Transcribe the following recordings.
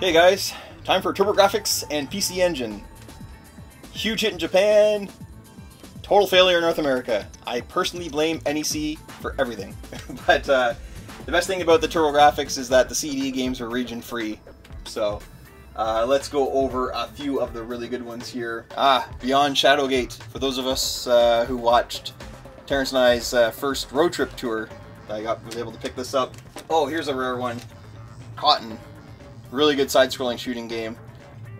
Hey guys, time for Turbo Grafx and PC Engine. Huge hit in Japan, total failure in North America. I personally blame NEC for everything. But the best thing about the Turbo Grafx is that the CD games are region free. So let's go over a few of the really good ones here. Beyond Shadowgate. For those of us who watched Terrence and I's first road trip tour, I was able to pick this up. Oh, here's a rare one. Cotton. Really good side-scrolling shooting game.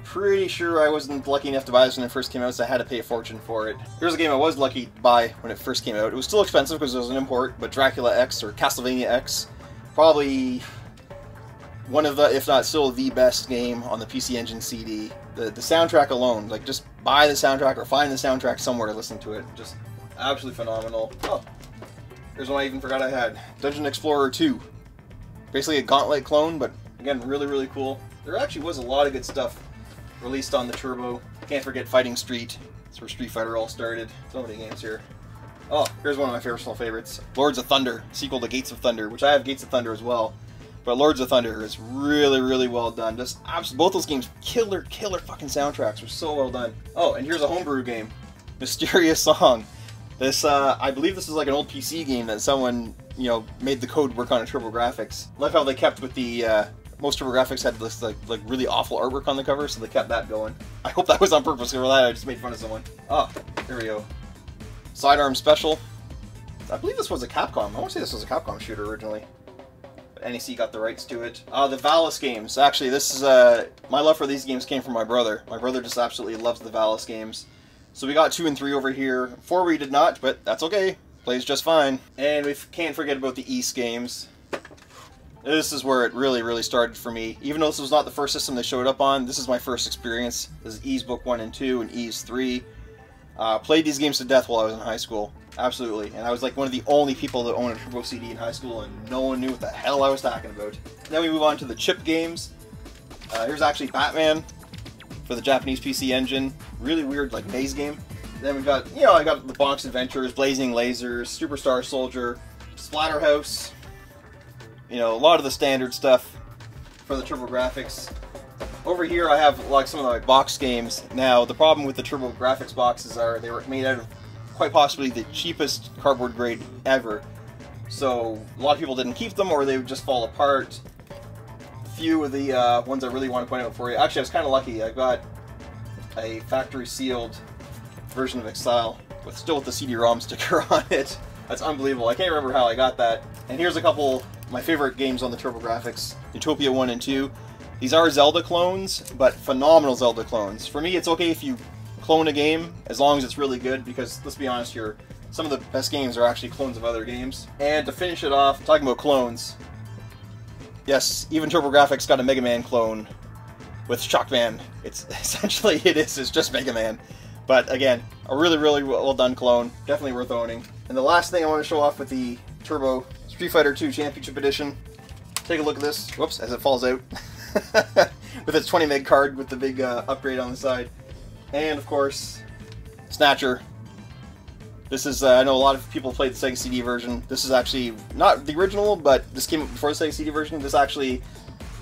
Pretty sure I wasn't lucky enough to buy this when it first came out, so I had to pay a fortune for it. Here's a game I was lucky to buy when it first came out. It was still expensive because it was an import, but Dracula X, or Castlevania X, probably one of the, if not still the best game on the PC Engine CD. The soundtrack alone, like just buy the soundtrack or find the soundtrack somewhere to listen to it. Just absolutely phenomenal. Oh, here's one I even forgot I had. Dungeon Explorer 2. Basically a Gauntlet clone, but again, really, really cool. There actually was a lot of good stuff released on the Turbo. Can't forget Fighting Street. That's where Street Fighter all started. So many games here. Oh, here's one of my personal favorites. Lords of Thunder, sequel to Gates of Thunder, which I have Gates of Thunder as well. But Lords of Thunder is really, really well done. Just both those games, killer fucking soundtracks. Are so well done. Oh, and here's a homebrew game. Mysterious Song. This, I believe this is like an old PC game that someone, you know, made the code work on a Turbo Grafx. Love how they kept with the, most Turbo Grafx had this like really awful artwork on the cover, so they kept that going. I hope that was on purpose, or that I just made fun of someone. Oh, here we go. Sidearm Special. I believe this was a Capcom. I want to say this was a Capcom shooter originally. But NEC got the rights to it. The Valis games. Actually, this is, my love for these games came from my brother. My brother just absolutely loves the Valis games. So we got 2 and 3 over here. 4 we did not, but that's okay. Plays just fine. And we can't forget about the East games. This is where it really started for me. Even though this was not the first system they showed up on, this is my first experience. This is Ys Book 1 and 2 and Ys 3. Played these games to death while I was in high school. Absolutely. And I was like one of the only people that owned a Turbo CD in high school, and no one knew what the hell I was talking about. Then we move on to the chip games. Here's actually Batman for the Japanese PC Engine. Really weird, like, maze game. Then we've got, you know, I got the Box Adventures, Blazing Lasers, Superstar Soldier, Splatterhouse. You know, a lot of the standard stuff for the Turbo Grafx. Over here I have like some of my box games. Now, the problem with the Turbo Grafx boxes are they were made out of quite possibly the cheapest cardboard grade ever. So a lot of people didn't keep them, or they would just fall apart. A few of the ones I really want to point out for you. Actually, I was kind of lucky. I got a factory sealed version of Exile with still with the CD-ROM sticker on it. That's unbelievable. I can't remember how I got that. And here's a couple of my favorite games on the Turbo Grafx. Utopia 1 and 2. These are Zelda clones, but phenomenal Zelda clones. For me, it's okay if you clone a game, as long as it's really good, because let's be honest here, some of the best games are actually clones of other games. And to finish it off, talking about clones, yes, even Turbo Grafx got a Mega Man clone with Shockman. It's essentially, it's just Mega Man. But again, a really well done clone. Definitely worth owning. And the last thing I want to show off with the Turbo Street Fighter 2 Championship Edition. Take a look at this. Whoops, as it falls out. With its 20 meg card with the big upgrade on the side. And of course, Snatcher. This is, I know a lot of people played the Sega CD version. This is actually not the original, but this came before the Sega CD version. This actually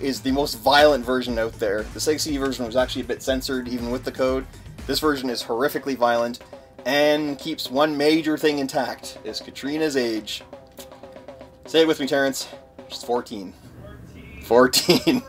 is the most violent version out there. The Sega CD version was actually a bit censored, even with the code. This version is horrifically violent and keeps one major thing intact, is Katrina's age. Say it with me, Terrence. She's 14. 14.